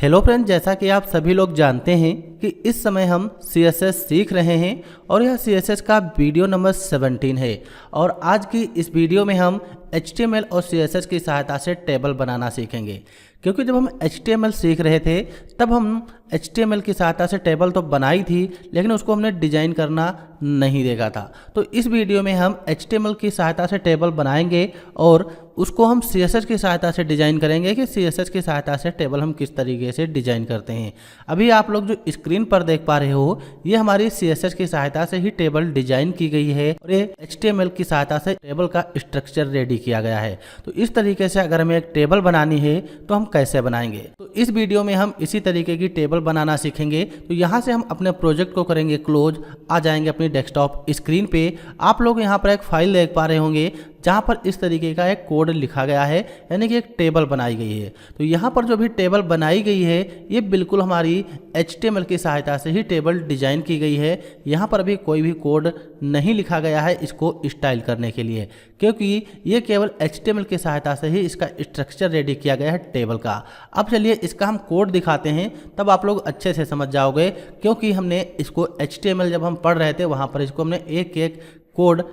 Hello friend, जैसा कि आप सभी लोग जानते हैं कि इस समय हम CSS सीख रहे हैं और यह CSS का वीडियो नंबर 17 है। और आज की इस वीडियो में हम HTML और CSS की सहायता से टेबल बनाना सीखेंगे। क्योंकि जब हम HTML सीख रहे थे तब हम HTML की सहायता से टेबल तो बनाई थी, लेकिन उसको हमने डिजाइन करना नहीं देखा था। तो इस वीडियो में हम HTML की सहायता से टेबल बनाएंगे और उसको हम CSS की सहायता से डिजाइन करेंगे कि CSS की सहायता से टेबल हम किस तरीके से डिजाइन करते हैं। अभी आप लोग जो स्क्रीन पर देख पा रहे हो, ये हमारी CSS की सहायता से ही टेबल डिजाइन की गई है और ये HTML की सहायता से टेबल का स्ट्रक्चर रेडी किया गया है। तो इस तरीके से अगर हमें एक टेबल बनानी है तो हम कैसे बनाएंगे, तो इस वीडियो में हम इसी तरीके की टेबल बनाना सीखेंगे। तो यहाँ से हम अपने प्रोजेक्ट को करेंगे क्लोज, आ जाएंगे अपनी डेस्कटॉप स्क्रीन पे। आप लोग यहाँ पर एक फाइल देख पा रहे होंगे जहाँ पर इस तरीके का एक कोड लिखा गया है, यानी कि एक टेबल बनाई गई है। तो यहाँ पर जो भी टेबल बनाई गई है ये बिल्कुल हमारी HTML की सहायता से ही टेबल डिजाइन की गई है। यहाँ पर अभी कोई भी कोड नहीं लिखा गया है इसको स्टाइल करने के लिए, क्योंकि ये केवल HTML की सहायता से ही इसका स्ट्रक्चर रेडी किया गया है टेबल का। अब चलिए इसका हम कोड दिखाते हैं, तब आप लोग अच्छे से समझ जाओगे। क्योंकि हमने इसको HTML जब हम पढ़ रहे थे वहाँ पर इसको हमने एक एक कोड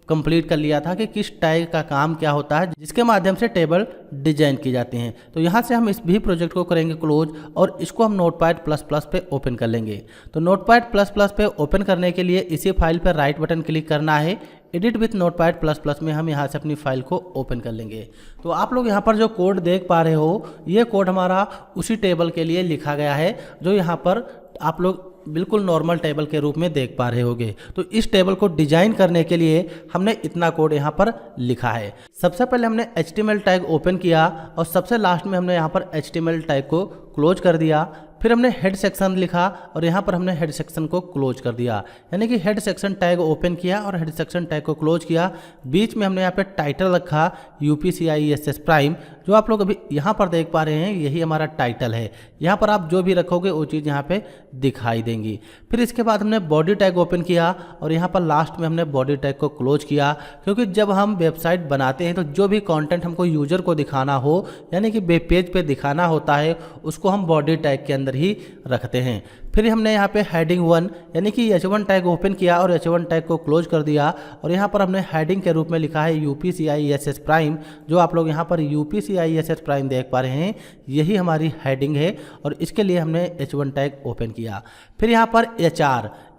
कंप्लीट कर लिया था कि किस टैग का काम क्या होता है जिसके माध्यम से टेबल डिजाइन की जाती हैं। तो यहाँ से हम इस भी प्रोजेक्ट को करेंगे क्लोज और इसको हम नोटपैड प्लस प्लस पे ओपन कर लेंगे। तो नोटपैड प्लस प्लस पे ओपन करने के लिए इसी फाइल पर राइट बटन क्लिक करना है। Edit with notepad plus plus में हम यहाँ से अपनी फाइल को ओपन कर लेंगे। तो आप लोग यहाँ पर जो कोड देख पा रहे हो, ये कोड हमारा उसी टेबल के लिए लिखा गया है जो यहाँ पर आप लोग बिल्कुल नॉर्मल टेबल के रूप में देख पा रहे होगे। तो इस टेबल को डिजाइन करने के लिए हमने इतना कोड यहाँ पर लिखा है। सबसे पहले हमने HTML टैग ओपन किया और सबसे लास्ट में हमने यहाँ पर HTML टैग को क्लोज कर दिया। फिर हमने हेड सेक्शन लिखा और यहाँ पर हमने हेड सेक्शन को क्लोज कर दिया, यानी कि हेड सेक्शन टैग ओपन किया और हेड सेक्शन टैग को क्लोज किया। बीच में हमने यहाँ पे टाइटल रखा UPCISS प्राइम, जो आप लोग अभी यहाँ पर देख पा रहे हैं यही हमारा टाइटल है। यहाँ पर आप जो भी रखोगे वो चीज़ यहाँ पे दिखाई देंगी। फिर इसके बाद हमने बॉडी टैग ओपन किया और यहाँ पर लास्ट में हमने बॉडी टैग को क्लोज किया, क्योंकि जब हम वेबसाइट बनाते हैं तो जो भी कंटेंट हमको यूजर को दिखाना हो, यानी कि वेब पेज पे दिखाना होता है, उसको हम बॉडी टैग के अंदर ही रखते हैं। फिर हमने यहाँ पे हेडिंग 1 यानी कि H1 टैग ओपन किया और H1 टैग को क्लोज कर दिया और यहाँ पर हमने हेडिंग के रूप में लिखा है UPCISS प्राइम। जो आप लोग यहाँ पर UPCISS प्राइम देख पा रहे हैं यही हमारी हेडिंग है और इसके लिए हमने H1 टैग ओपन किया। फिर यहाँ पर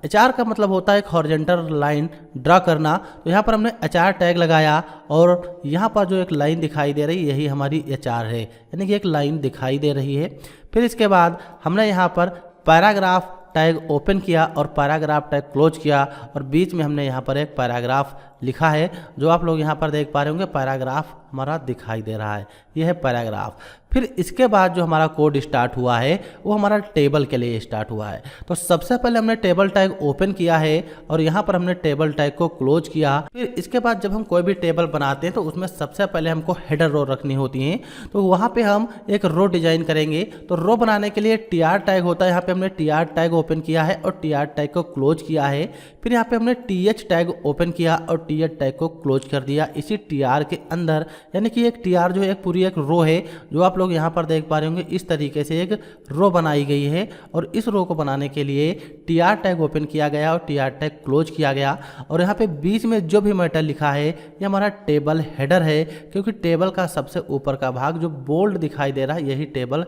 HR का मतलब होता है एक हॉरिजॉन्टल लाइन ड्रा करना। तो यहाँ पर हमने HR टैग लगाया और यहाँ पर जो एक लाइन दिखाई दे रही है यही हमारी HR है, यानी कि एक लाइन दिखाई दे रही है। फिर इसके बाद हमने यहाँ पर पैराग्राफ टैग ओपन किया और पैराग्राफ टैग क्लोज किया और बीच में हमने यहाँ पर एक पैराग्राफ लिखा है, जो आप लोग यहाँ पर देख पा रहे होंगे पैराग्राफ हमारा दिखाई दे रहा है, यह है पैराग्राफ। फिर इसके बाद जो हमारा कोड स्टार्ट हुआ है वो हमारा टेबल के लिए स्टार्ट हुआ है। तो सबसे पहले हमने टेबल टैग ओपन किया है और यहाँ पर हमने टेबल टैग को क्लोज किया। फिर इसके बाद जब हम कोई भी टेबल बनाते हैं तो उसमें सबसे पहले हमको हेडर रो रखनी होती है। तो वहाँ पे हम एक रो डिजाइन करेंगे। तो रो बनाने के लिए TR टैग होता है, यहाँ पे हमने TR टैग ओपन किया है और TR टैग को क्लोज किया है। फिर यहाँ पे हमने TH टैग ओपन किया और TH टैग को क्लोज कर दिया इसी TR के अंदर, यानी कि एक TR जो है एक पूरी एक रो है, जो आप लोग यहाँ पर देख पा रहे होंगे इस तरीके से एक रो बनाई गई है। और इस रो को बनाने के लिए TR टैग ओपन किया गया और TR टैग क्लोज किया गया। और यहाँ पे बीच में जो भी मैटर लिखा है ये हमारा टेबल हेडर है, क्योंकि टेबल का सबसे ऊपर का भाग जो बोल्ड दिखाई दे रहा है यही टेबल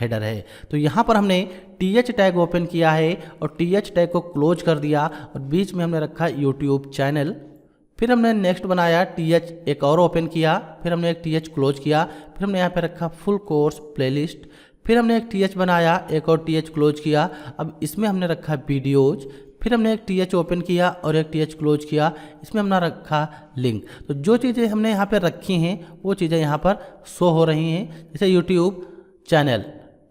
हेडर है। तो यहाँ पर हमने TH टैग ओपन किया है और TH टैग को क्लोज कर दिया और बीच में हमने रखा YouTube चैनल। फिर हमने नेक्स्ट बनाया TH एक और ओपन किया, फिर हमने एक TH क्लोज किया, फिर हमने यहाँ पे रखा फुल कोर्स प्लेलिस्ट। फिर हमने एक TH बनाया, एक और TH क्लोज किया। अब इसमें हमने रखा वीडियोज। फिर हमने एक TH ओपन किया और एक TH क्लोज किया, इसमें हमने रखा लिंक। तो जो चीज़ें हमने यहाँ पे रखी हैं वो चीज़ें यहाँ पर शो हो रही हैं, जैसे YouTube channel,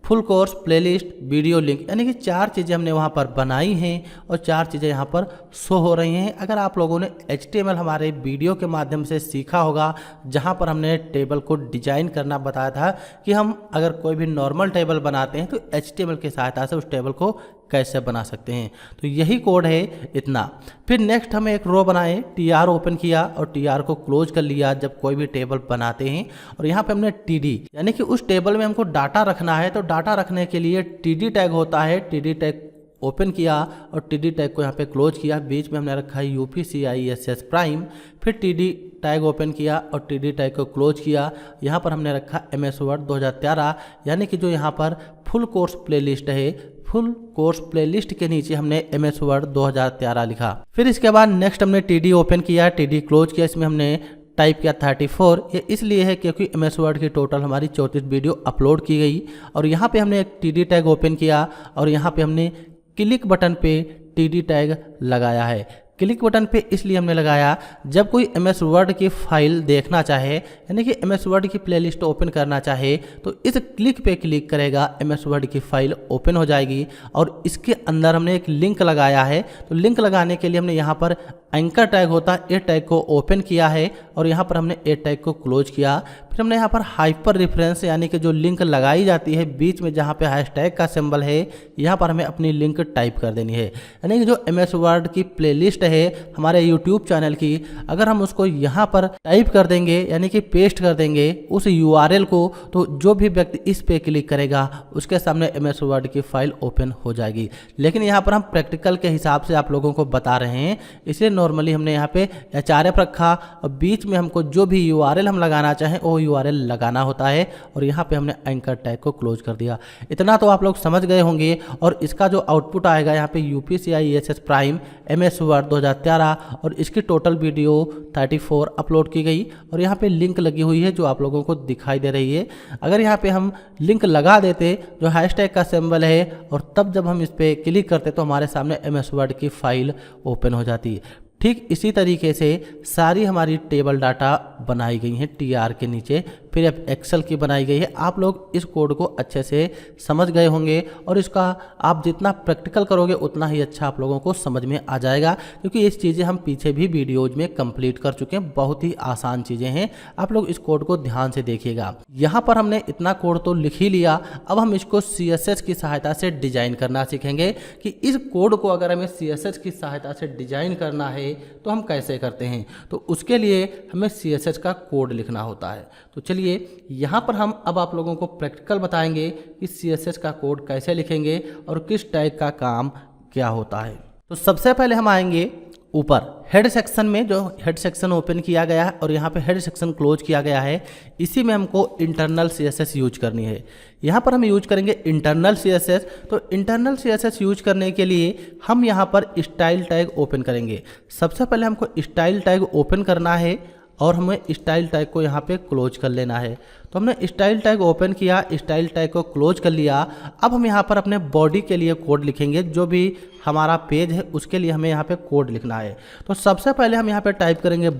full course playlist, video link, यानी कि 4 चीज़ें हमने वहाँ पर बनाई हैं और 4 चीज़ें यहाँ पर शो हो रही हैं। अगर आप लोगों ने HTML हमारे वीडियो के माध्यम से सीखा होगा, जहाँ पर हमने टेबल को डिजाइन करना बताया था कि हम अगर कोई भी नॉर्मल टेबल बनाते हैं तो HTML की सहायता से उस टेबल को कैसे बना सकते हैं। तो यही कोड है इतना। फिर नेक्स्ट हमें एक रो बनाए, TR ओपन किया और TR को क्लोज कर लिया जब कोई भी टेबल बनाते हैं। और यहाँ पे हमने TD यानी कि उस टेबल में हमको डाटा रखना है, तो डाटा रखने के लिए TD टैग होता है। TD टैग ओपन किया और TD टैग को यहाँ पे क्लोज किया। बीच में हमने रखा है UPCISS प्राइम। फिर TD टैग ओपन किया और TD टैग को क्लोज किया। यहाँ पर हमने रखा MS Word 2013 यानी कि जो यहाँ पर फुल कोर्स प्लेलिस्ट है, फुल कोर्स प्लेलिस्ट के नीचे हमने MS Word 2013 लिखा। फिर इसके बाद नेक्स्ट हमने TD ओपन किया, TD क्लोज किया। इसमें हमने टाइप किया 34। ये इसलिए है क्योंकि MS Word की टोटल हमारी 34 वीडियो अपलोड की गई। और यहाँ पे हमने एक TD टैग ओपन किया और यहाँ पे हमने क्लिक बटन पे TD टैग लगाया है। क्लिक बटन पे इसलिए हमने लगाया, जब कोई MS Word की फाइल देखना चाहे यानी कि MS Word की प्लेलिस्ट ओपन करना चाहे तो इस क्लिक पे क्लिक करेगा, MS Word की फाइल ओपन हो जाएगी। और इसके अंदर हमने एक लिंक लगाया है, तो लिंक लगाने के लिए हमने यहाँ पर एंकर टैग होता है, ए टैग को ओपन किया है और यहाँ पर हमने ए टैग को क्लोज किया। फिर हमने यहाँ पर हाइपर रेफरेंस यानी कि जो लिंक लगाई जाती है बीच में जहाँ पे हैशटैग का सिंबल है, यहाँ पर हमें अपनी लिंक टाइप कर देनी है। यानी कि जो MS Word की प्लेलिस्ट है हमारे YouTube चैनल की, अगर हम उसको यहाँ पर टाइप कर देंगे यानी कि पेस्ट कर देंगे उस URL को, तो जो भी व्यक्ति इस पे क्लिक करेगा उसके सामने MS Word की फाइल ओपन हो जाएगी। लेकिन यहाँ पर हम प्रैक्टिकल के हिसाब से आप लोगों को बता रहे हैं, इसलिए नॉर्मली हमने यहाँ पे HRF रखा और बीच में हमको जो भी URL हम लगाना चाहें वो URL लगाना होता है। और यहाँ पे हमने एंकर टैग को क्लोज कर दिया। इतना तो आप लोग समझ गए होंगे। और इसका जो आउटपुट आएगा यहाँ पे UPCISS प्राइम MS Word 2013 और इसकी टोटल वीडियो 34 अपलोड की गई। और यहाँ पे लिंक लगी हुई है जो आप लोगों को दिखाई दे रही है। अगर यहाँ पे हम लिंक लगा देते जो हैशटैग का सिंबल है और तब जब हम इस पर क्लिक करते तो हमारे सामने MS Word की फाइल ओपन हो जाती है। ठीक इसी तरीके से सारी हमारी टेबल डाटा बनाई गई हैं TR के नीचे, फिर अब एक्सेल की बनाई गई है। आप लोग इस कोड को अच्छे से समझ गए होंगे और इसका आप जितना प्रैक्टिकल करोगे उतना ही अच्छा आप लोगों को समझ में आ जाएगा, क्योंकि ये चीज़ें हम पीछे भी वीडियोज में कंप्लीट कर चुके हैं। बहुत ही आसान चीज़ें हैं, आप लोग इस कोड को ध्यान से देखिएगा। यहाँ पर हमने इतना कोड तो लिख ही लिया, अब हम इसको CSS की सहायता से डिजाइन करना सीखेंगे कि इस कोड को अगर हमें CSS की सहायता से डिजाइन करना है तो हम कैसे करते हैं। तो उसके लिए हमें CSS का कोड लिखना होता है। तो चलिए यहाँ पर हम अब आप लोगों को प्रैक्टिकल बताएंगे कि CSS का कोड कैसे लिखेंगे और किस टैग का काम क्या होता है। तो सबसे पहले हम आएंगे ऊपर हेड सेक्शन में, जो हेड सेक्शन ओपन किया गया है और यहाँ पे हेड सेक्शन क्लोज किया गया है, इसी में हमको इंटरनल CSS यूज करनी है। यहाँ पर हम यूज करेंगे इंटरनल CSS। तो इंटरनल CSS यूज करने के लिए हम यहाँ पर स्टाइल टैग ओपन करेंगे। सबसे पहले हमको स्टाइल टैग ओपन करना है और हमें स्टाइल टैग को यहाँ पे क्लोज कर लेना है। तो हमने स्टाइल टैग ओपन किया, स्टाइल टैग को क्लोज कर लिया। अब हम यहाँ पर अपने बॉडी के लिए कोड लिखेंगे, जो भी हमारा पेज है उसके लिए हमें यहाँ पे कोड लिखना है। तो सबसे पहले हम यहाँ पे टाइप करेंगे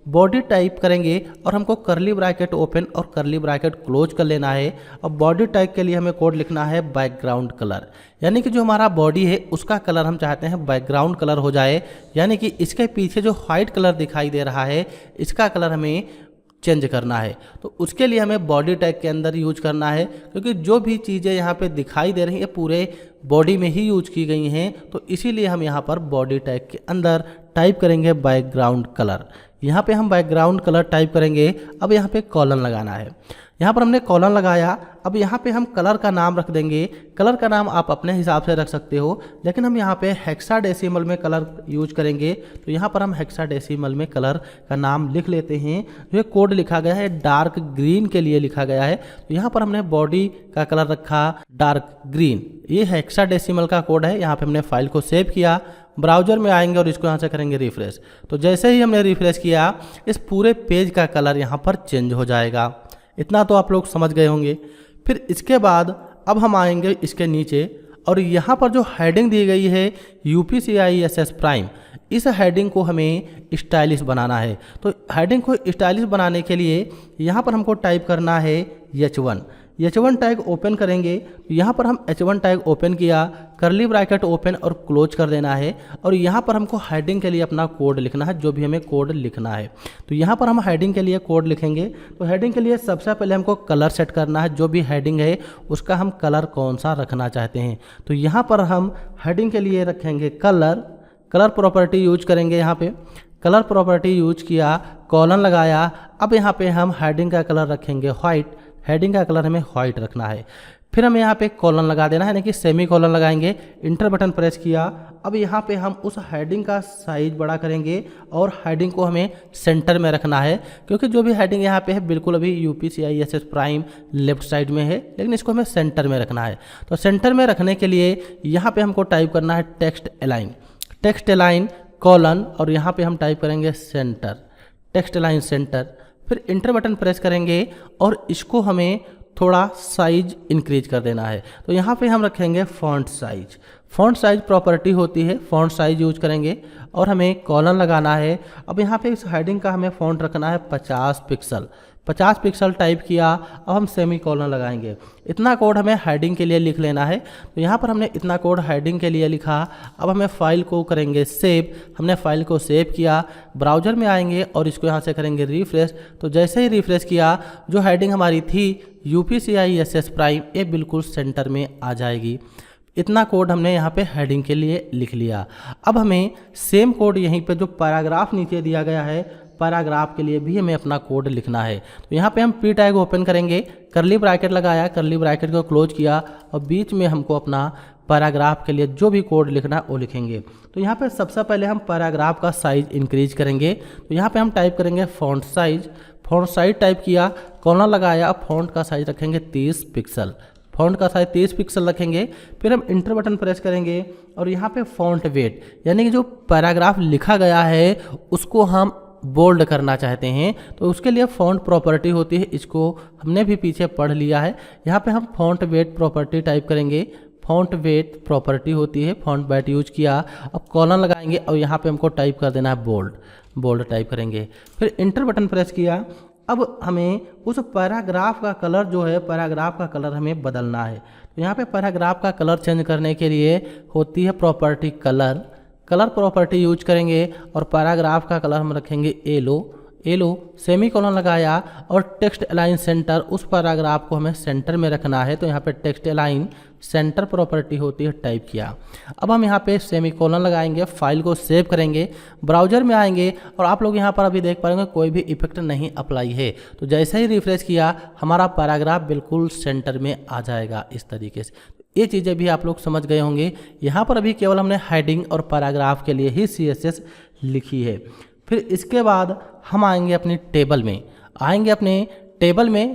बॉडी टाइप करेंगे और हमको करली ब्रैकेट ओपन और करली ब्रैकेट क्लोज कर लेना है। और बॉडी टैग के लिए हमें कोड लिखना है बैकग्राउंड कलर, यानी कि जो हमारा बॉडी है उसका कलर हम चाहते हैं बैकग्राउंड कलर हो जाए, यानी कि इसके पीछे जो व्हाइट कलर दिखाई दे रहा है इसका कलर हमें चेंज करना है। तो उसके लिए हमें बॉडी टैग के अंदर यूज करना है, क्योंकि जो भी चीज़ें यहाँ पे दिखाई दे रही हैं पूरे बॉडी में ही यूज की गई हैं। तो इसीलिए हम यहाँ पर बॉडी टैग के अंदर टाइप करेंगे बैकग्राउंड कलर। यहाँ पे हम बैकग्राउंड कलर टाइप करेंगे। अब यहाँ पे कॉलन लगाना है। यहाँ पर हमने कॉलन लगाया। अब यहाँ पे हम कलर का नाम रख देंगे। कलर का नाम आप अपने हिसाब से रख सकते हो, लेकिन हम यहाँ पे हेक्साडेसिमल में कलर यूज करेंगे। तो यहाँ पर हम हेक्साडेसिमल में कलर का नाम लिख लेते हैं। जो कोड लिखा गया है डार्क ग्रीन के लिए लिखा गया है। तो यहाँ पर हमने बॉडी का कलर रखा डार्क ग्रीन। ये हेक्साडेसिमल का कोड है। यहाँ पे हमने फाइल को सेव किया, ब्राउज़र में आएंगे और इसको यहाँ से करेंगे रिफ्रेश। तो जैसे ही हमने रिफ्रेश किया इस पूरे पेज का कलर यहाँ पर चेंज हो जाएगा। इतना तो आप लोग समझ गए होंगे। फिर इसके बाद अब हम आएंगे इसके नीचे और यहाँ पर जो हेडिंग दी गई है UPCISS प्राइम, इस हेडिंग को हमें स्टाइलिश बनाना है। तो हेडिंग को स्टाइलिश बनाने के लिए यहाँ पर हमको टाइप करना है H1। H1 टैग ओपन करेंगे तो यहाँ पर हम H1 टैग ओपन किया, करली ब्रैकेट ओपन और क्लोज कर देना है। और यहाँ पर हमको हेडिंग के लिए अपना कोड लिखना है, जो भी हमें कोड लिखना है। तो यहाँ पर हम हेडिंग के लिए कोड लिखेंगे। तो हेडिंग के लिए सबसे पहले हमको कलर सेट करना है, जो भी हेडिंग है उसका हम कलर कौन सा रखना चाहते हैं। तो यहाँ पर हम हेडिंग के लिए रखेंगे कलर प्रॉपर्टी यूज करेंगे। यहाँ पे कलर प्रॉपर्टी यूज किया, कॉलन लगाया। अब यहाँ पे हम हेडिंग का कलर रखेंगे व्हाइट, हेडिंग का कलर हमें व्हाइट रखना है। फिर हमें यहाँ पे कॉलन लगा देना है, यानी कि सेमी कॉलन लगाएंगे। इंटर बटन प्रेस किया। अब यहाँ पे हम उस हेडिंग का साइज बड़ा करेंगे और हेडिंग को हमें सेंटर में रखना है, क्योंकि जो भी हेडिंग यहाँ पे है बिल्कुल अभी UPCISS प्राइम लेफ्ट साइड में है, लेकिन इसको हमें सेंटर में रखना है। तो सेंटर में रखने के लिए यहाँ पे हमको टाइप करना है टेक्स्ट अलाइन कॉलन, और यहाँ पे हम टाइप करेंगे सेंटर, टेक्स्ट अलाइन सेंटर। फिर इंटर बटन प्रेस करेंगे और इसको हमें थोड़ा साइज इंक्रीज कर देना है। तो यहाँ पे हम रखेंगे फ़ॉन्ट साइज प्रॉपर्टी होती है, फ़ॉन्ट साइज यूज करेंगे और हमें कॉलन लगाना है। अब यहाँ पे इस हेडिंग का हमें फ़ॉन्ट रखना है 50 पिक्सल टाइप किया। अब हम सेमी कॉलन लगाएंगे। इतना कोड हमें हेडिंग के लिए लिख लेना है। तो यहाँ पर हमने इतना कोड हेडिंग के लिए लिखा। अब हमें फाइल को करेंगे सेव। हमने फाइल को सेव किया, ब्राउज़र में आएंगे और इसको यहाँ से करेंगे रिफ्रेश। तो जैसे ही रिफ्रेश किया, जो हेडिंग हमारी थी UPCISS प्राइम, ये बिल्कुल सेंटर में आ जाएगी। इतना कोड हमने यहाँ पे हेडिंग के लिए लिख लिया। अब हमें सेम कोड यहीं पे जो पैराग्राफ नीचे दिया गया है, पैराग्राफ के लिए भी हमें अपना कोड लिखना है। तो यहाँ पे हम P टैग ओपन करेंगे, करली ब्रैकेट लगाया, करली ब्रैकेट को क्लोज किया और बीच में हमको अपना पैराग्राफ के लिए जो भी कोड लिखना है वो लिखेंगे। तो यहाँ पे सबसे पहले हम पैराग्राफ का साइज इंक्रीज करेंगे। तो यहाँ पे हम टाइप करेंगे फ़ॉन्ट साइज टाइप किया, कॉर्नर लगाया। अब फ़ॉन्ट का साइज रखेंगे 30 पिक्सल, फ़ॉन्ट का साइज 30 पिक्सल रखेंगे। फिर हम इंटर बटन प्रेस करेंगे और यहाँ पे फ़ॉन्ट वेट, यानी कि जो पैराग्राफ लिखा गया है उसको हम बोल्ड करना चाहते हैं, तो उसके लिए फ़ॉन्ट प्रॉपर्टी होती है, इसको हमने भी पीछे पढ़ लिया है। यहाँ पे हम फ़ॉन्ट वेट प्रॉपर्टी टाइप करेंगे, फ़ॉन्ट वेट प्रॉपर्टी होती है, फ़ॉन्ट वेट यूज किया। अब कॉलन लगाएंगे और यहाँ पे हमको टाइप कर देना है बोल्ड टाइप करेंगे। फिर इंटर बटन प्रेस किया। अब हमें उस पैराग्राफ का कलर जो है, पैराग्राफ का कलर हमें बदलना है। तो यहाँ पे पैराग्राफ का कलर चेंज करने के लिए होती है प्रॉपर्टी कलर प्रॉपर्टी यूज करेंगे और पैराग्राफ का कलर हम रखेंगे येलो, सेमी कॉलन लगाया और टेक्स्ट अलाइन सेंटर, उस पैराग्राफ को हमें सेंटर में रखना है। तो यहाँ पे टेक्स्ट अलाइन सेंटर प्रॉपर्टी होती है, टाइप किया। अब हम यहाँ पे सेमी कॉलन लगाएंगे, फाइल को सेव करेंगे, ब्राउज़र में आएंगे और आप लोग यहाँ पर अभी देख पाएंगे कोई भी इफेक्ट नहीं अप्लाई है। तो जैसे ही रिफ्रेश किया, हमारा पैराग्राफ बिल्कुल सेंटर में आ जाएगा इस तरीके से। ये चीज़ें भी आप लोग समझ गए होंगे। यहाँ पर अभी केवल हमने हेडिंग और पैराग्राफ के लिए ही CSS लिखी है। फिर इसके बाद हम आएंगे अपनी टेबल में,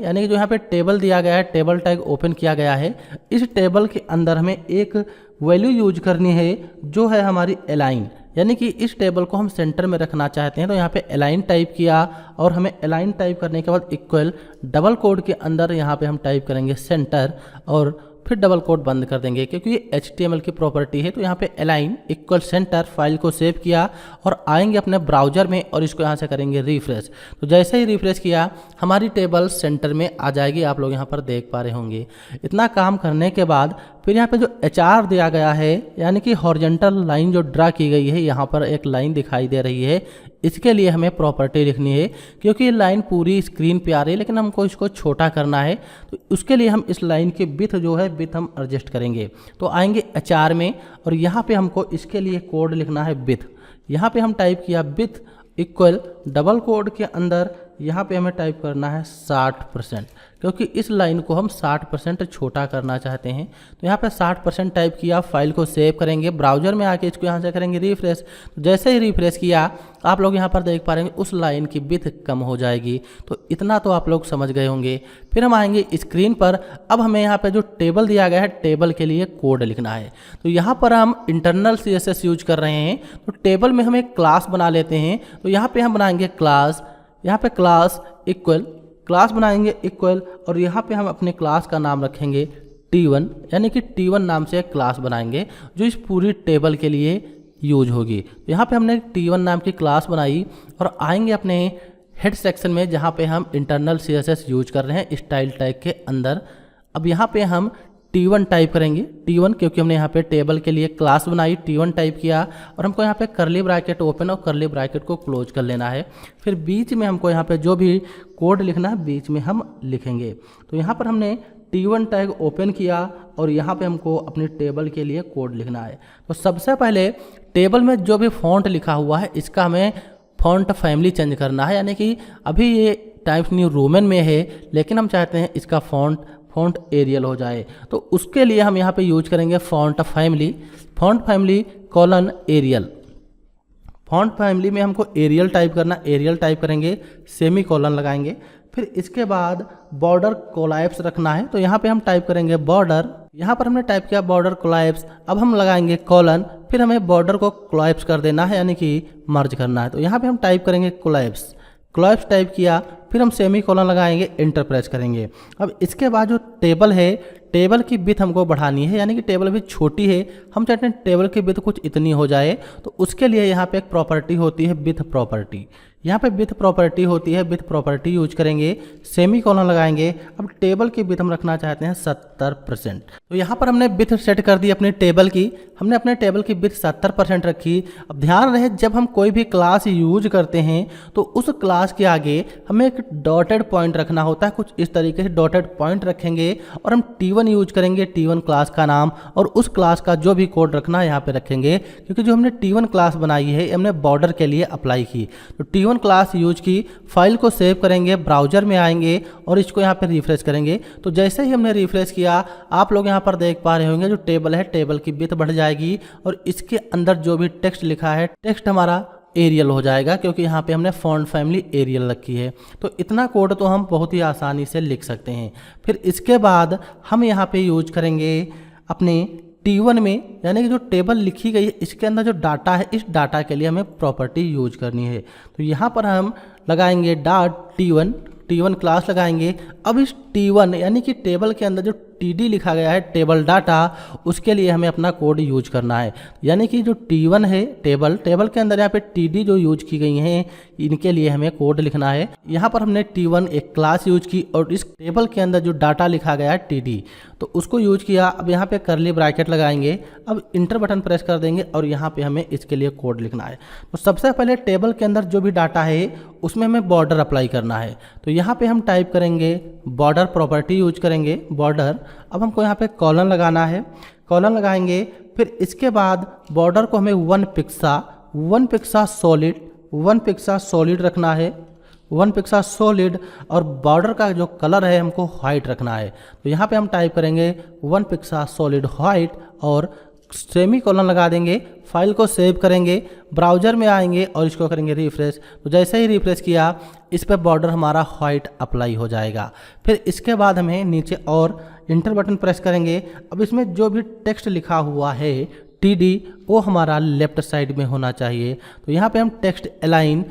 यानी कि जो यहाँ पे टेबल दिया गया है, टेबल टैग ओपन किया गया है। इस टेबल के अंदर हमें एक वैल्यू यूज करनी है जो है हमारी अलाइन, यानी कि इस टेबल को हम सेंटर में रखना चाहते हैं। तो यहाँ पे अलाइन टाइप किया और हमें अलाइन टाइप करने के बाद इक्वल डबल कोड के अंदर यहाँ पे हम टाइप करेंगे सेंटर और फिर डबल कोट बंद कर देंगे, क्योंकि ये HTML की प्रॉपर्टी है। तो यहाँ पे अलाइन इक्वल सेंटर, फाइल को सेव किया और आएंगे अपने ब्राउज़र में और इसको यहाँ से करेंगे रिफ्रेश। तो जैसे ही रिफ्रेश किया, हमारी टेबल सेंटर में आ जाएगी, आप लोग यहाँ पर देख पा रहे होंगे। इतना काम करने के बाद फिर यहाँ पे जो HR दिया गया है, यानी कि हॉरिजॉन्टल लाइन जो ड्रा की गई है, यहाँ पर एक लाइन दिखाई दे रही है, इसके लिए हमें प्रॉपर्टी लिखनी है, क्योंकि ये लाइन पूरी स्क्रीन पे आ रही है लेकिन हमको इसको छोटा करना है। तो उसके लिए हम इस लाइन की विड्थ जो है, विड्थ हम एडजस्ट करेंगे। तो आएंगे HR में और यहाँ पे हमको इसके लिए कोड लिखना है विड्थ। यहाँ पे हम टाइप किया विड्थ इक्वल डबल कोड के अंदर यहाँ पे हमें टाइप करना है 60%, क्योंकि इस लाइन को हम 60% छोटा करना चाहते हैं। तो यहाँ पे 60% टाइप किया, फाइल को सेव करेंगे, ब्राउज़र में आके इसको यहाँ से करेंगे रिफ्रेश। तो जैसे ही रिफ्रेश किया, आप लोग यहाँ पर देख पा रहे हैं उस लाइन की विड्थ कम हो जाएगी। तो इतना तो आप लोग समझ गए होंगे। फिर हम आएंगे स्क्रीन पर। अब हमें यहाँ पर जो टेबल दिया गया है, टेबल के लिए कोड लिखना है। तो यहाँ पर हम इंटरनल CSS यूज कर रहे हैं। तो टेबल में हम एक क्लास बना लेते हैं। तो यहाँ पे हम बनाएंगे क्लास, यहाँ पे क्लास इक्वल, क्लास बनाएंगे इक्वल और यहाँ पे हम अपने क्लास का नाम रखेंगे T1, यानी कि T1 नाम से एक क्लास बनाएंगे जो इस पूरी टेबल के लिए यूज होगी। तो यहाँ पे हमने T1 नाम की क्लास बनाई और आएंगे अपने हेड सेक्शन में, जहाँ पे हम इंटरनल CSS यूज कर रहे हैं स्टाइल टैग के अंदर। अब यहाँ पे हम T1 टाइप करेंगे, T1 क्योंकि हमने यहाँ पे टेबल के लिए क्लास बनाई, T1 टाइप किया और हमको यहाँ पे करली ब्रैकेट ओपन और करली ब्रैकेट को क्लोज कर लेना है। फिर बीच में हमको यहाँ पे जो भी कोड लिखना है बीच में हम लिखेंगे। तो यहाँ पर हमने T1 टैग ओपन किया और यहाँ पे हमको अपनी टेबल के लिए कोड लिखना है। तो सबसे पहले टेबल में जो भी फॉन्ट लिखा हुआ है इसका हमें फॉन्ट फैमिली चेंज करना है, यानी कि अभी ये टाइम्स न्यू रोमन में है लेकिन हम चाहते हैं इसका फॉन्ट एरियल हो जाए। तो उसके लिए हम यहाँ पे यूज करेंगे font family colon Arial. Font family में हमको एरियल टाइप करना, एरियल टाइप करेंगे, सेमी कॉलन लगाएंगे। फिर इसके बाद बॉर्डर कोलैप्स रखना है, तो यहाँ पे हम टाइप करेंगे बॉर्डर। यहाँ पर हमने टाइप किया बॉर्डर कोलैप्स, अब हम लगाएंगे कॉलन, फिर हमें बॉर्डर को कोलैप्स कर देना है यानी कि मर्ज करना है। तो यहाँ पे हम टाइप करेंगे कोलैप्स टाइप किया, फिर हम सेमी कॉलन लगाएंगे, एंटर प्रेस करेंगे। अब इसके बाद जो टेबल है, टेबल की विड्थ हमको बढ़ानी है, यानी कि टेबल भी छोटी है, हम चाहते हैं टेबल की विड्थ कुछ इतनी हो जाए। तो उसके लिए यहाँ पे एक प्रॉपर्टी होती है विड्थ प्रॉपर्टी, यहाँ पे विड्थ प्रॉपर्टी होती है, विड्थ प्रॉपर्टी यूज करेंगे, सेमी कॉलन लगाएंगे। अब टेबल की विड्थ हम रखना चाहते हैं 70%। तो यहाँ पर हमने विड्थ सेट कर दी अपनी टेबल की, हमने अपने टेबल की विड्थ 70% रखी। अब ध्यान रहे जब हम कोई भी क्लास यूज करते हैं तो उस क्लास के आगे हमें एक डॉटेड पॉइंट रखना होता है, कुछ इस तरीके से डॉटेड पॉइंट रखेंगे और हम T1 यूज करेंगे, T1 क्लास का नाम और उस क्लास का जो भी कोड रखना है यहाँ पे रखेंगे, क्योंकि जो हमने T1 क्लास बनाई है हमने बॉर्डर के लिए अप्लाई की। तो T1 क्लास यूज की, फाइल को सेव करेंगे, ब्राउजर में आएंगे और इसको यहाँ पे रिफ्रेश करेंगे। तो जैसे ही हमने रिफ्रेश किया आप लोग यहाँ पर देख पा रहे होंगे जो टेबल है टेबल की विड्थ बढ़ जाएगी और इसके अंदर जो भी टेक्स्ट लिखा है टेक्स्ट हमारा एरियल हो जाएगा, क्योंकि यहाँ पे हमने फॉन्ट फैमिली एरियल रखी है। तो इतना कोड तो हम बहुत ही आसानी से लिख सकते हैं। फिर इसके बाद हम यहाँ पे यूज करेंगे अपने T1 में, यानी कि जो टेबल लिखी गई है इसके अंदर जो डाटा है इस डाटा के लिए हमें प्रॉपर्टी यूज करनी है। तो यहाँ पर हम लगाएंगे T1 क्लास लगाएंगे। अब इस T1 यानी कि टेबल के अंदर जो TD लिखा गया है टेबल डाटा, उसके लिए हमें अपना कोड यूज करना है, यानी कि जो T1 है टेबल के अंदर यहाँ पे TD जो यूज की गई हैं इनके लिए हमें कोड लिखना है। यहाँ पर हमने T1 एक क्लास यूज की और इस टेबल के अंदर जो डाटा लिखा गया है TD तो उसको यूज किया। अब यहाँ पे करली ब्रैकेट लगाएंगे, अब इंटर बटन प्रेस कर देंगे और यहाँ पे हमें इसके लिए कोड लिखना है। तो सबसे पहले टेबल के अंदर जो भी डाटा है उसमें हमें बॉर्डर अप्लाई करना है। तो यहाँ पे हम टाइप करेंगे बॉर्डर, प्रॉपर्टी यूज करेंगे बॉर्डर। अब हमको यहाँ पे कॉलन लगाना है, कॉलन लगाएंगे। फिर इसके बाद बॉर्डर को हमें 1 पिक्सा सॉलिड रखना है, 1 पिक्सा सॉलिड, और बॉर्डर का जो कलर है हमको व्हाइट रखना है। तो यहाँ पे हम टाइप करेंगे 1 पिक्सा सॉलिड व्हाइट और सेमी कॉलन लगा देंगे, फाइल को सेव करेंगे, ब्राउजर में आएंगे और इसको करेंगे रिफ्रेश। तो जैसे ही रिफ्रेश किया इस पर बॉर्डर हमारा व्हाइट अप्लाई हो जाएगा। फिर इसके बाद हमें नीचे और इंटर बटन प्रेस करेंगे। अब इसमें जो भी टेक्स्ट लिखा हुआ है TD वो हमारा लेफ्ट साइड में होना चाहिए। तो यहाँ पे हम टेक्स्ट अलाइन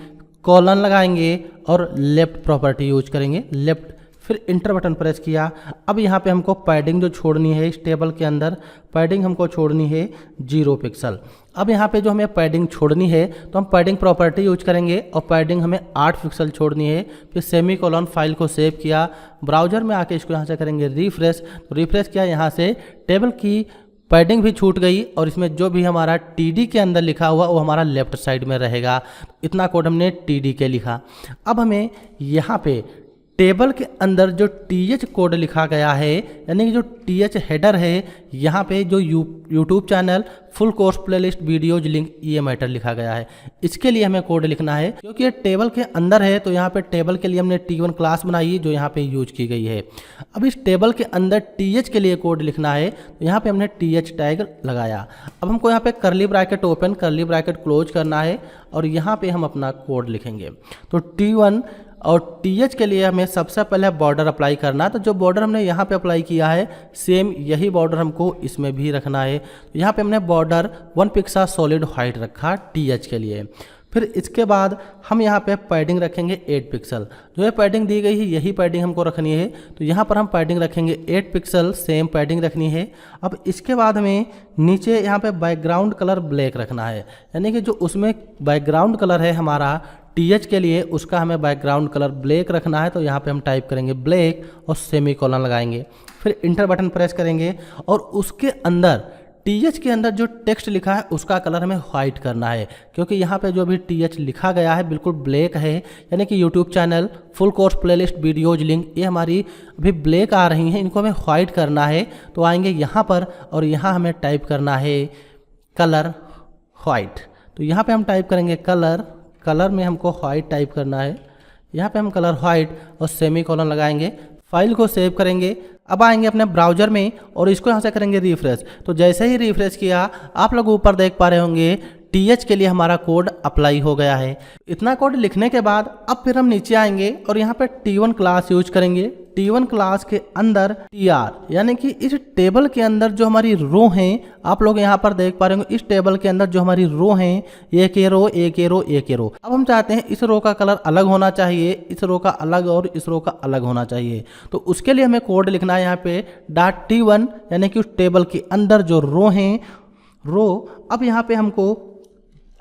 कॉलन लगाएंगे और लेफ्ट प्रॉपर्टी यूज करेंगे, लेफ्ट। फिर इंटर बटन प्रेस किया। अब यहाँ पे हमको पैडिंग जो छोड़नी है इस टेबल के अंदर, पैडिंग हमको छोड़नी है 0 पिक्सल। अब यहाँ पे जो हमें पैडिंग छोड़नी है तो हम पैडिंग प्रॉपर्टी यूज करेंगे और पैडिंग हमें 8 पिक्सल छोड़नी है। फिर सेमी कॉलन, फाइल को सेव किया, ब्राउजर में आके इसको यहाँ से करेंगे रिफ्रेश। तो रिफ्रेश किया, यहाँ से टेबल की पैडिंग भी छूट गई और इसमें जो भी हमारा TD के अंदर लिखा हुआ वो हमारा लेफ्ट साइड में रहेगा। इतना कोड हमने TD के लिखा। अब हमें यहाँ पे टेबल के अंदर जो TH कोड लिखा गया है, यानी कि जो TH हेडर है, यहाँ पे जो YouTube channel full course playlist videos link ये मैटर लिखा गया है, इसके लिए हमें कोड लिखना है। क्योंकि ये टेबल के अंदर है तो यहाँ पे टेबल के लिए हमने T1 क्लास बनाई जो यहाँ पे यूज की गई है। अब इस टेबल के अंदर TH के लिए कोड लिखना है, तो यहाँ पे हमने TH टैग लगाया। अब हमको यहाँ पे करली ब्रैकेट ओपन, करली ब्रैकेट क्लोज करना है और यहाँ पे हम अपना कोड लिखेंगे। तो T1 और TH के लिए हमें सबसे पहले बॉर्डर अप्लाई करना है। तो जो बॉर्डर हमने यहाँ पे अप्लाई किया है सेम यही बॉर्डर हमको इसमें भी रखना है। तो यहाँ पे हमने बॉर्डर 1 पिक्सा सॉलिड व्हाइट रखा TH के लिए। फिर इसके बाद हम यहाँ पे पैडिंग रखेंगे 8 पिक्सल। जो ये पैडिंग दी गई है यही पैडिंग हमको रखनी है। तो यहाँ पर हम पैडिंग रखेंगे 8 पिक्सल, सेम पैडिंग रखनी है। अब इसके बाद हमें नीचे यहाँ पे बैकग्राउंड कलर ब्लैक रखना है, यानी कि जो उसमें बैकग्राउंड कलर है हमारा TH के लिए उसका हमें बैकग्राउंड कलर ब्लैक रखना है, तो यहाँ पे हम टाइप करेंगे ब्लैक और सेमीकोलन लगाएंगे, फिर इंटर बटन प्रेस करेंगे और उसके अंदर TH के अंदर जो टेक्स्ट लिखा है उसका कलर हमें व्हाइट करना है, क्योंकि यहाँ पे जो भी TH लिखा गया है बिल्कुल ब्लैक है, यानी कि YouTube channel full course playlist videos link ये हमारी अभी ब्लैक आ रही हैं, इनको हमें व्हाइट करना है। तो आएंगे यहाँ पर और यहाँ हमें टाइप करना है कलर व्हाइट, तो यहाँ पे हम टाइप करेंगे कलर में हमको व्हाइट टाइप करना है, यहाँ पे हम कलर व्हाइट और सेमीकोलन लगाएंगे, फाइल को सेव करेंगे। अब आएंगे अपने ब्राउज़र में और इसको यहाँ से करेंगे रिफ्रेश। तो जैसे ही रिफ्रेश किया आप लोग ऊपर देख पा रहे होंगे TH के लिए हमारा कोड अप्लाई हो गया है। इतना कोड लिखने के बाद अब फिर हम नीचे आएंगे और यहाँ पे T1 क्लास यूज करेंगे। T1 क्लास के अंदर TR यानी कि इस टेबल के अंदर जो हमारी रो हैं, आप लोग यहाँ पर देख पा रहे होंगे इस टेबल के अंदर जो हमारी रो हैं, एक ये रो एक ये रो एक ये रो। अब हम चाहते हैं इस रो का कलर अलग होना चाहिए, इस रो का अलग और इस रो का अलग होना चाहिए। तो उसके लिए हमें कोड लिखना है यहाँ पे .T1 यानी कि उस टेबल के अंदर जो रो हैं रो। अब यहाँ पे हमको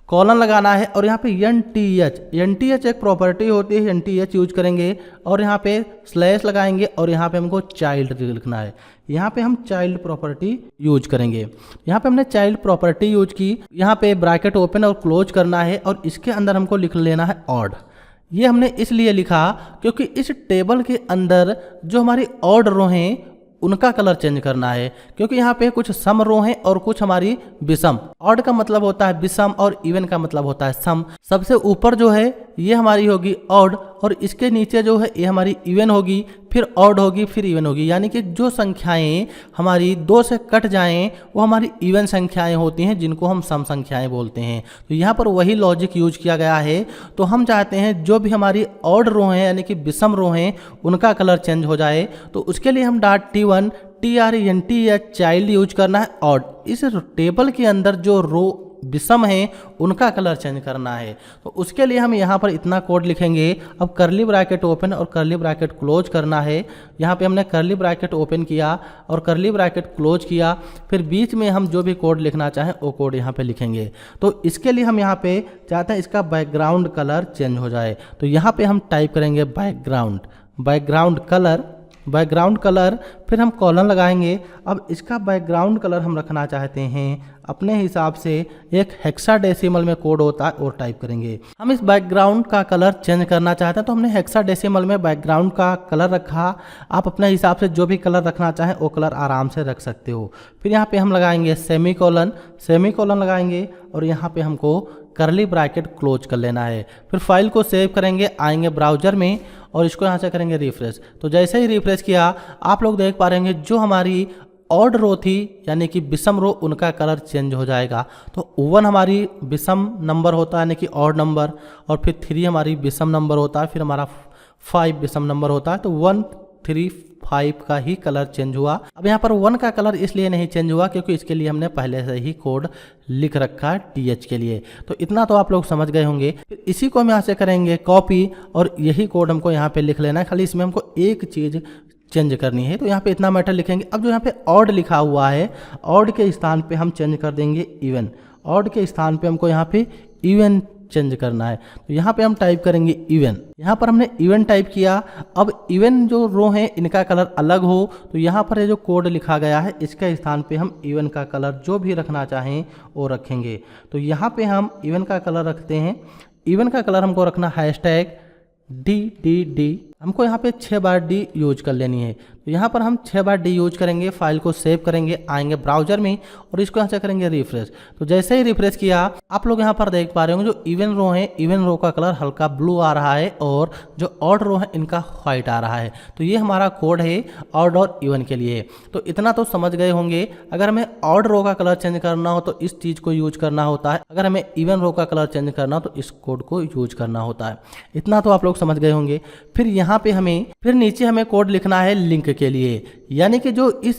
कॉलन लगाना है और यहाँ पे NTH एक प्रॉपर्टी होती है, NTH यूज करेंगे और यहाँ पे स्लैश लगाएंगे और यहाँ पे हमको चाइल्ड लिखना है, यहाँ पे हम चाइल्ड प्रॉपर्टी यूज करेंगे। यहाँ पे हमने चाइल्ड प्रॉपर्टी यूज की, यहाँ पे ब्रैकेट ओपन और क्लोज करना है और इसके अंदर हमको लिख लेना है ऑड। ये हमने इसलिए लिखा क्योंकि इस टेबल के अंदर जो हमारी ऑड रो हैं उनका कलर चेंज करना है, क्योंकि यहाँ पे कुछ सम रो हैं और कुछ हमारी विषम। ऑड का मतलब होता है विषम और इवन का मतलब होता है सम। सबसे ऊपर जो है ये हमारी होगी ऑड और इसके नीचे जो है ये हमारी इवन होगी, फिर ऑड होगी फिर इवन होगी, यानी कि जो संख्याएं हमारी 2 से कट जाएं वो हमारी इवन संख्याएं होती हैं जिनको हम सम संख्याएं बोलते हैं। तो यहाँ पर वही लॉजिक यूज किया गया है। तो हम चाहते हैं जो भी हमारी ऑड रो हैं यानी कि विषम रो हैं उनका कलर चेंज हो जाए, तो उसके लिए हम .T1 TRENT चाइल्ड यूज करना है ऑड। इस टेबल के अंदर जो रो विषम है उनका कलर चेंज करना है। तो उसके लिए हम यहाँ पर इतना कोड लिखेंगे। अब करली ब्रैकेट ओपन और करली ब्रैकेट क्लोज करना है। यहाँ पे हमने करली ब्रैकेट ओपन किया और करली ब्रैकेट क्लोज किया, फिर बीच में हम जो भी कोड लिखना चाहें वो कोड यहाँ पे लिखेंगे। तो इसके लिए हम यहाँ पे चाहते हैं इसका बैकग्राउंड कलर चेंज हो जाए, तो यहाँ पे हम टाइप करेंगे बैकग्राउंड कलर, फिर हम कॉलन लगाएंगे। अब इसका बैकग्राउंड कलर हम रखना चाहते हैं अपने हिसाब से, एक हेक्साडेसिमल में कोड होता है और टाइप करेंगे। हम इस बैकग्राउंड का कलर चेंज करना चाहते हैं तो हमने हेक्साडेसिमल में बैकग्राउंड का कलर रखा। आप अपने हिसाब से जो भी कलर रखना चाहें वो कलर आराम से रख सकते हो। फिर यहाँ पे हम लगाएंगे सेमीकोलन लगाएंगे और यहाँ पे हमको करली ब्रैकेट क्लोज कर लेना है। फिर फाइल को सेव करेंगे, आएंगे ब्राउज़र में और इसको यहाँ से करेंगे रिफ्रेश। तो जैसे ही रिफ्रेश किया आप लोग देख पा रहे होंगे जो हमारी ऑड रो थी यानी कि विषम रो उनका कलर चेंज हो जाएगा। तो 1 हमारी विषम नंबर होता है यानी कि ऑड नंबर, और फिर 3 हमारी विषम नंबर होता है, फिर हमारा 5 विषम नंबर होता है। तो 1 3 5 का ही कलर चेंज हुआ। अब यहाँ पर 1 का कलर इसलिए नहीं चेंज हुआ क्योंकि इसके लिए हमने पहले से ही कोड लिख रखा है TH के लिए। तो इतना तो आप लोग समझ गए होंगे। फिर इसी को हम यहाँ से करेंगे कॉपी और यही कोड हमको यहाँ पे लिख लेना है, खाली इसमें हमको एक चीज़ चेंज करनी है। तो यहाँ पे इतना मैटर लिखेंगे। अब जो यहाँ पे ऑड लिखा हुआ है, ऑड के स्थान पे हम चेंज कर देंगे इवन। ऑड के स्थान पे हमको यहाँ पे इवन चेंज करना है, तो यहाँ पे हम टाइप करेंगे इवन। यहाँ पर हमने इवन टाइप किया। अब इवन जो रो है इनका कलर अलग हो, तो यहाँ पर ये जो कोड लिखा गया है इसके स्थान पे हम इवन का कलर जो भी रखना चाहें वो रखेंगे। तो यहाँ पे हम इवन का कलर रखते हैं। इवन का कलर हमको रखना #D हमको यहाँ पे 6 बार D यूज कर लेनी है। तो यहाँ पर हम 6 बार D यूज करेंगे, फाइल को सेव करेंगे, आएंगे ब्राउज़र में और इसको यहाँ से करेंगे रिफ्रेश। तो जैसे ही रिफ्रेश किया आप लोग यहाँ पर देख पा रहे होंगे जो इवन रो है, इवन रो का कलर हल्का ब्लू आ रहा है और जो ऑड रो है इनका व्हाइट आ रहा है। तो ये हमारा कोड है ऑड और इवन के लिए। तो इतना तो समझ गए होंगे। अगर हमें ऑड रो का कलर चेंज करना हो तो इस चीज़ को यूज करना होता है, अगर हमें इवन रो का कलर चेंज करना हो तो इस कोड को यूज करना होता है। इतना तो आप लोग समझ गए होंगे। फिर यहाँ पे फिर नीचे हमें कोड लिखना है लिंक के लिए, यानी कि जो इस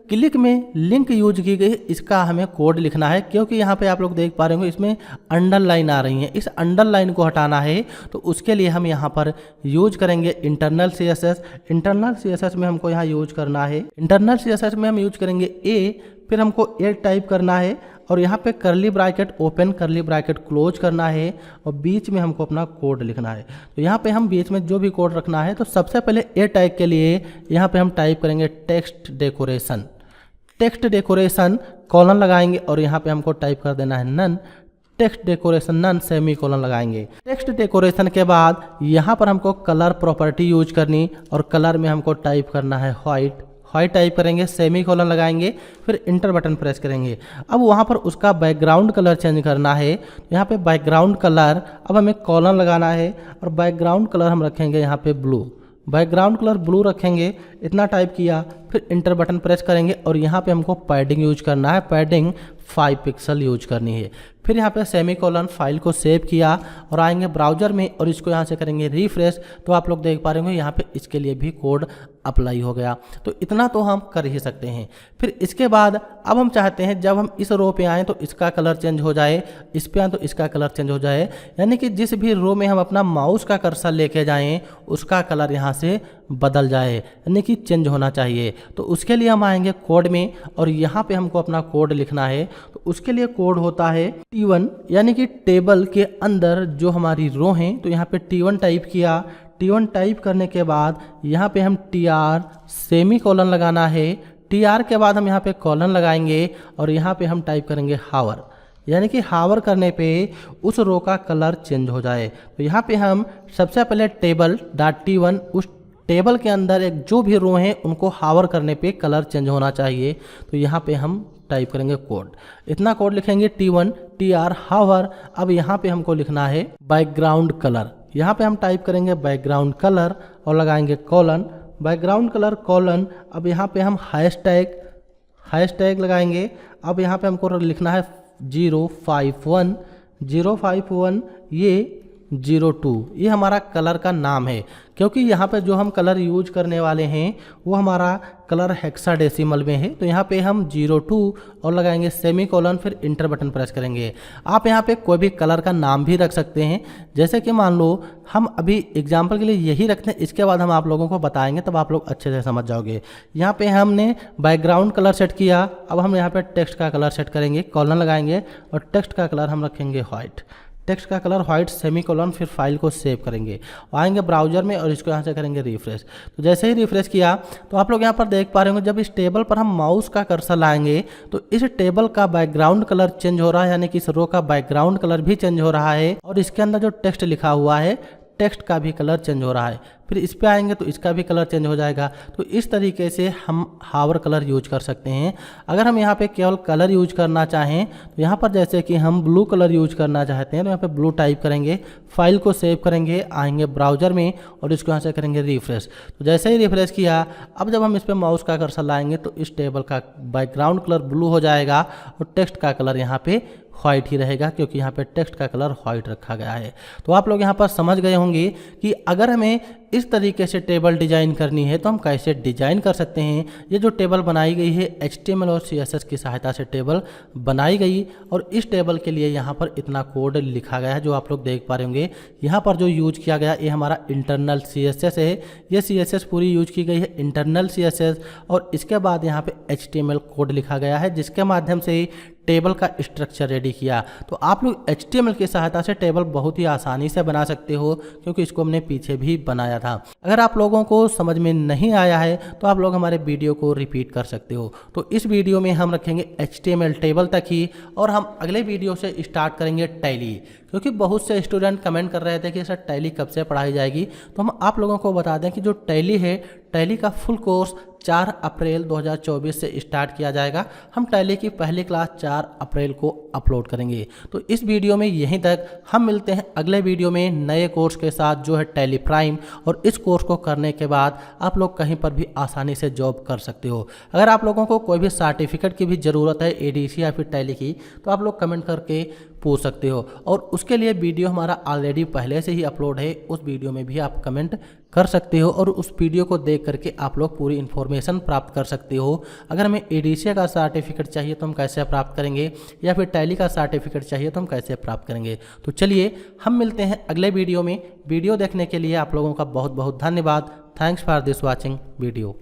क्लिक में लिंक यूज की गई इसका हमें कोड लिखना है, क्योंकि यहाँ पे आप लोग देख पा रहे होंगे इसमें अंडरलाइन आ रही है। इस अंडरलाइन को हटाना है तो उसके लिए हम यहाँ पर यूज करेंगे इंटरनल CSS। इंटरनल CSS में हमको यहाँ यूज करना है, इंटरनल CSS में हम यूज करेंगे A, फिर हमको A टाइप करना है और यहाँ पे करली ब्रैकेट ओपन करली ब्रैकेट क्लोज करना है और बीच में हमको अपना कोड लिखना है। तो यहाँ पे हम बीच में जो भी कोड रखना है, तो सबसे पहले ए टैग के लिए यहाँ पे हम टाइप करेंगे text decoration. Text decoration colon लगाएंगे और यहाँ पे हमको टाइप कर देना है none. Text decoration none semicolon लगाएंगे। टेक्स्ट डेकोरेशन के बाद यहाँ पर हमको कलर प्रॉपर्टी यूज करनी और कलर में हमको टाइप करना है व्हाइट। व्हाइट टाइप करेंगे, सेमी कॉलन लगाएंगे, फिर इंटर बटन प्रेस करेंगे। अब वहाँ पर उसका बैकग्राउंड कलर चेंज करना है। यहाँ पे बैकग्राउंड कलर अब हमें कॉलन लगाना है और बैकग्राउंड कलर हम रखेंगे यहाँ पे ब्लू। बैकग्राउंड कलर ब्लू रखेंगे, इतना टाइप किया, फिर इंटर बटन प्रेस करेंगे और यहाँ पे हमको पैडिंग यूज करना है। पैडिंग 5 पिक्सल यूज करनी है। फिर यहाँ पे सेमी कॉलन फाइल को सेव किया और आएंगे ब्राउजर में और इसको यहाँ से करेंगे रिफ्रेश। तो आप लोग देख पा रहे होंगे यहाँ पे इसके लिए भी कोड अप्लाई हो गया। तो इतना तो हम कर ही सकते हैं। फिर इसके बाद अब हम चाहते हैं जब हम इस रो पे आएँ तो इसका कलर चेंज हो जाए, इस पे आए तो इसका कलर चेंज हो जाए, यानी कि जिस भी रो में हम अपना माउस का कर्सर लेके जाएँ उसका कलर यहाँ से बदल जाए, यानी कि चेंज होना चाहिए। तो उसके लिए हम आएंगे कोड में और यहाँ पे हमको अपना कोड लिखना है। तो उसके लिए कोड होता है T1, यानी कि टेबल के अंदर जो हमारी रो हैं, तो यहाँ पे T1 टाइप किया। T1 टाइप करने के बाद यहाँ पे हम TR सेमी कॉलन लगाना है। TR के बाद हम यहाँ पे कॉलन लगाएंगे और यहाँ पे हम टाइप करेंगे हावर, यानी कि हावर करने पे उस रो का कलर चेंज हो जाए। तो यहाँ पे हम सबसे पहले टेबल डॉट T1 उस टेबल के अंदर एक जो भी रो हैं उनको हावर करने पे कलर चेंज होना चाहिए। तो यहाँ पे हम टाइप करेंगे कोड, इतना कोड लिखेंगे T1 TR हावर। अब यहाँ पे हमको लिखना है बैकग्राउंड कलर। यहाँ पे हम टाइप करेंगे बैकग्राउंड कलर और लगाएंगे कॉलन, बैकग्राउंड कलर कॉलन। अब यहाँ पे हम हैशटैग लगाएंगे। अब यहाँ पे हमको लिखना है 051 ये 02, ये हमारा कलर का नाम है, क्योंकि यहाँ पे जो हम कलर यूज करने वाले हैं वो हमारा कलर हेक्साडेसिमल में है। तो यहाँ पे हम 02 और लगाएंगे सेमी कॉलन, फिर इंटर बटन प्रेस करेंगे। आप यहाँ पे कोई भी कलर का नाम भी रख सकते हैं, जैसे कि मान लो हम अभी एग्जांपल के लिए यही रखते हैं, इसके बाद हम आप लोगों को बताएंगे तब आप लोग अच्छे से समझ जाओगे। यहाँ पे हमने बैकग्राउंड कलर सेट किया। अब हम यहाँ पे टेक्स्ट का कलर सेट करेंगे, कॉलन लगाएंगे और टेक्स्ट का कलर हम रखेंगे व्हाइट। टेक्स्ट का कलर व्हाइट सेमी कॉलन, फिर फाइल को सेव करेंगे, आएंगे ब्राउजर में और इसको यहाँ से करेंगे रिफ्रेश। तो जैसे ही रिफ्रेश किया तो आप लोग यहाँ पर देख पा रहे होंगे जब इस टेबल पर हम माउस का कर्सर लाएंगे तो इस टेबल का बैकग्राउंड कलर चेंज हो रहा है, यानी कि इस रो का बैकग्राउंड कलर भी चेंज हो रहा है और इसके अंदर जो टेक्स्ट लिखा हुआ है टेक्स्ट का भी कलर चेंज हो रहा है। फिर इस पे आएंगे तो इसका भी कलर चेंज हो जाएगा। तो इस तरीके से हम हावर कलर यूज कर सकते हैं। अगर हम यहाँ पे केवल कलर यूज करना चाहें तो यहाँ पर जैसे कि हम ब्लू कलर यूज करना चाहते हैं तो यहाँ पे ब्लू टाइप करेंगे, फाइल को सेव करेंगे, आएंगे ब्राउजर में और इसको यहाँ से करेंगे रिफ्रेश। तो जैसे ही रिफ्रेश किया, अब जब हम इस पर माउस का कर्सर लाएंगे तो इस टेबल का बैकग्राउंड कलर ब्लू हो जाएगा और टेक्स्ट का कलर यहाँ पे व्हाइट ही रहेगा, क्योंकि यहाँ पे टेक्स्ट का कलर व्हाइट रखा गया है। तो आप लोग यहाँ पर समझ गए होंगे कि अगर हमें इस तरीके से टेबल डिजाइन करनी है तो हम कैसे डिजाइन कर सकते हैं। ये जो टेबल बनाई गई है HTML और CSS की सहायता से टेबल बनाई गई और इस टेबल के लिए यहाँ पर इतना कोड लिखा गया है जो आप लोग देख पा रहे होंगे। यहाँ पर जो यूज किया गया ये हमारा इंटरनल CSS है, ये CSS पूरी यूज की गई है इंटरनल CSS और इसके बाद यहाँ पे HTML कोड लिखा गया है जिसके माध्यम से टेबल का स्ट्रक्चर रेडी किया। तो आप लोग HTML की सहायता से टेबल बहुत ही आसानी से बना सकते हो, क्योंकि इसको हमने पीछे भी बनाया था। अगर आप लोगों को समझ में नहीं आया है तो आप लोग हमारे वीडियो को रिपीट कर सकते हो। तो इस वीडियो में हम रखेंगे HTML टेबल तक ही और हम अगले वीडियो से स्टार्ट करेंगे टैली, क्योंकि बहुत से स्टूडेंट कमेंट कर रहे थे कि सर टैली कब से पढ़ाई जाएगी। तो हम आप लोगों को बता दें कि जो टैली है, टैली का फुल कोर्स 4 अप्रैल 2024 से स्टार्ट किया जाएगा। हम टैली की पहली क्लास 4 अप्रैल को अपलोड करेंगे। तो इस वीडियो में यहीं तक, हम मिलते हैं अगले वीडियो में नए कोर्स के साथ जो है टैली प्राइम। और इस कोर्स को करने के बाद आप लोग कहीं पर भी आसानी से जॉब कर सकते हो। अगर आप लोगों को कोई भी सर्टिफिकेट की भी ज़रूरत है ADC या फिर टैली की, तो आप लोग कमेंट करके पूछ सकते हो और उसके लिए वीडियो हमारा ऑलरेडी पहले से ही अपलोड है, उस वीडियो में भी आप कमेंट कर सकते हो और उस वीडियो को देख करके आप लोग पूरी इन्फॉर्मेशन प्राप्त कर सकते हो। अगर हमें ADC का सर्टिफिकेट चाहिए तो हम कैसे प्राप्त करेंगे, या फिर टैली का सर्टिफिकेट चाहिए तो हम कैसे प्राप्त करेंगे। तो चलिए हम मिलते हैं अगले वीडियो में। वीडियो देखने के लिए आप लोगों का बहुत बहुत धन्यवाद। Thanks for this watching video.